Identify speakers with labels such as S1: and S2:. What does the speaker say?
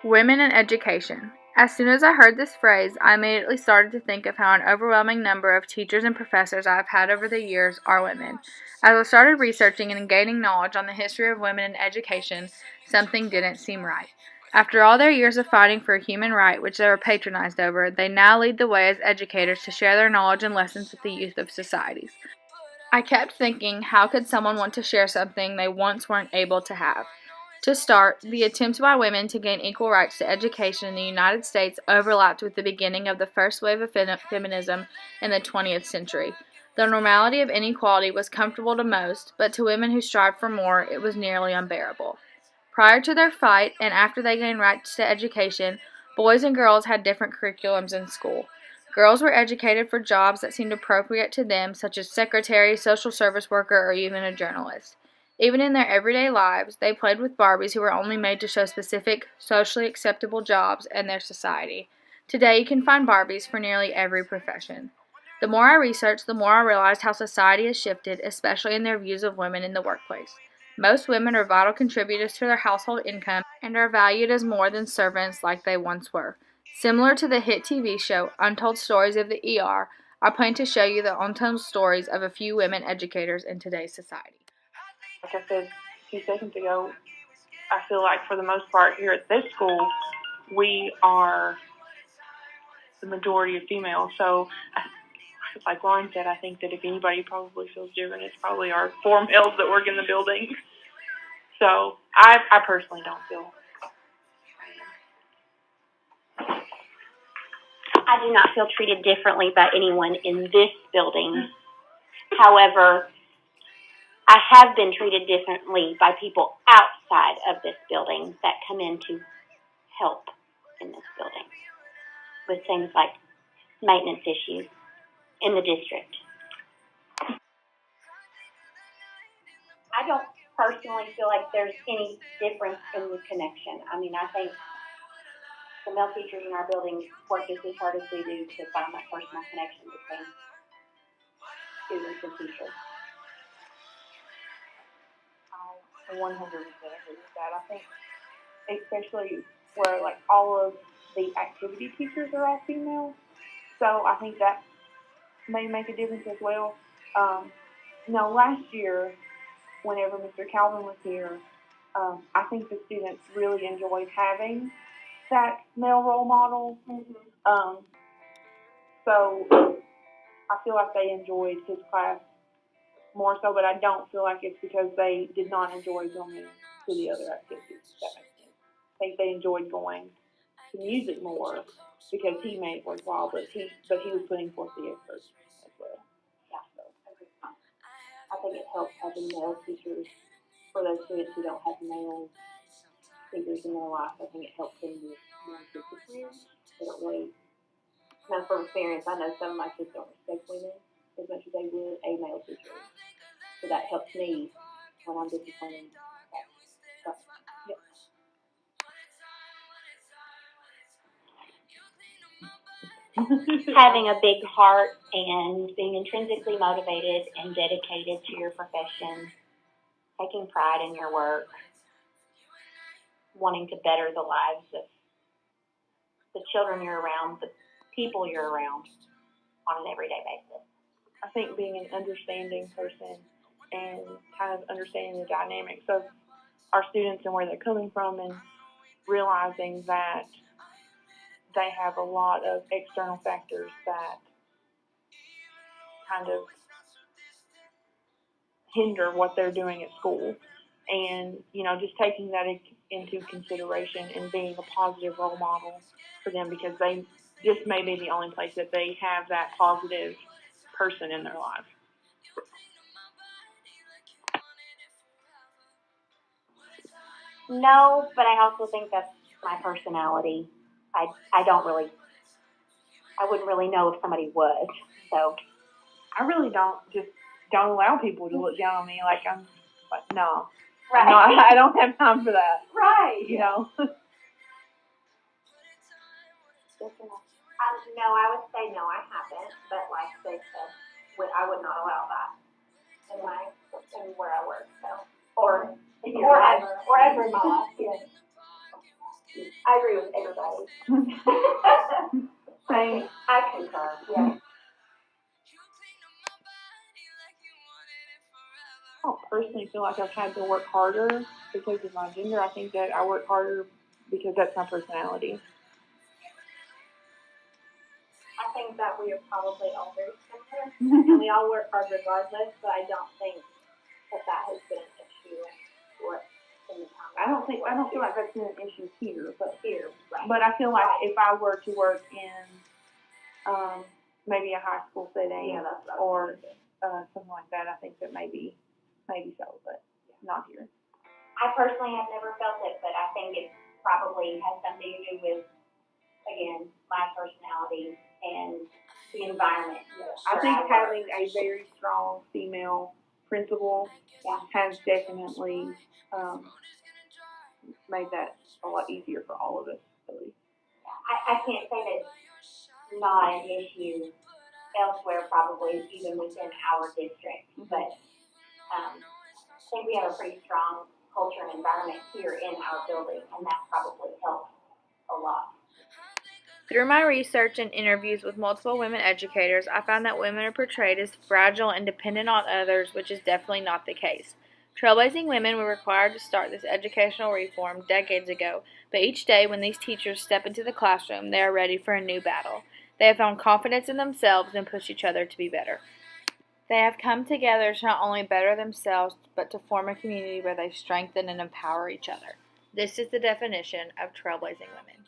S1: Women in education. As soon as I heard this phrase, I immediately started to think of how an overwhelming number of teachers and professors I have had over the years are women. As I started researching and gaining knowledge on the history of women in education, something didn't seem right. After all their years of fighting for a human right which they were patronized over, they now lead the way as educators to share their knowledge and lessons with the youth of societies. I kept thinking, how could someone want to share something they once weren't able to have? To start, the attempts by women to gain equal rights to education in the United States overlapped with the beginning of the first wave of feminism in the 20th century. The normality of inequality was comfortable to most, but to women who strived for more, it was nearly unbearable. Prior to their fight and after they gained rights to education, boys and girls had different curriculums in school. Girls were educated for jobs that seemed appropriate to them, such as secretary, social service worker, or even a journalist. Even in their everyday lives, they played with Barbies who were only made to show specific, socially acceptable jobs in their society. Today, you can find Barbies for nearly every profession. The more I researched, the more I realized how society has shifted, especially in their views of women in the workplace. Most women are vital contributors to their household income and are valued as more than servants like they once were. Similar to the hit TV show Untold Stories of the ER, I plan to show you the untold stories of a few women educators in today's society.
S2: Like I said a few seconds ago, I feel like for the most part here at this school, we are the majority of female. So, like Lauren said, I think that if anybody probably feels different, it's probably our 4 males that work in the building. So, I personally don't feel.
S3: I do not feel treated differently by anyone in this building. However, I have been treated differently by people outside of this building that come in to help in this building with things like maintenance issues in the district. I don't personally feel like there's any difference in the connection. I mean, I think the male teachers in our building work just as hard as we do to find that personal connection between students and teachers.
S2: I 100% agree with that. I think, especially where like all of the activity teachers are all female, so I think that may make a difference as well. Last year, whenever Mr. Calvin was here, I think the students really enjoyed having that male role model. So I feel like they enjoyed his class more so, but I don't feel like it's because they did not enjoy going to the other activities. If that makes sense. I think they enjoyed going to music more because he made it worthwhile, but he was putting forth the effort as well.
S3: Yeah, so I think it helps having male teachers for those students who don't have male figures in their life. I think it helps them with more discipline. They don't really. Now, from experience, I know some of my kids don't respect women as much as they would a male teacher. So that helps me when I'm disciplining. Yep. Having a big heart and being intrinsically motivated and dedicated to your profession, taking pride in your work, wanting to better the lives of the children you're around, the people you're around on an everyday basis.
S2: I think being an understanding person and kind of understanding the dynamics of our students and where they're coming from and realizing that they have a lot of external factors that kind of hinder what they're doing at school. And, just taking that into consideration and being a positive role model for them because this may be the only place that they have that positive person in their life.
S3: No, but I also think that's my personality. I wouldn't really know if somebody would. So
S2: I really don't allow people to look down on me like I'm like, no.
S3: Right.
S2: No, I don't have time for that.
S3: Right.
S2: No,
S3: I would say no, I haven't. But like they said, I would not allow that in where I work. So or ever in my life. Yes. I agree with everybody.
S2: Same.
S3: I concur, yeah.
S2: I don't personally feel like I've had to work harder because of my gender. I think that I work harder because that's my personality.
S3: I think that we are probably all very similar, and we all work hard regardless, but I don't think that has been an issue in the time.
S2: I don't feel like that's been an issue here, but
S3: Here, right.
S2: But I feel like if I were to work in, maybe a high school setting,
S3: Yeah, that's what I
S2: or,
S3: was thinking.
S2: something like that, I think that maybe so, but not here.
S3: I personally have never felt it, but I think it probably has something to do with, again, my personality and the environment.
S2: I think
S3: where
S2: having
S3: work.
S2: a very strong female principal has definitely, made that a lot easier for all of us, at least.
S3: I can't say that it's not an issue elsewhere, probably even within our district, but I think we have a pretty strong culture and environment here in our building, and that probably helps a lot.
S1: Through my research and interviews with multiple women educators, I found that women are portrayed as fragile and dependent on others, which is definitely not the case. Trailblazing women were required to start this educational reform decades ago, but each day when these teachers step into the classroom, they are ready for a new battle. They have found confidence in themselves and push each other to be better. They have come together to not only better themselves, but to form a community where they strengthen and empower each other. This is the definition of trailblazing women.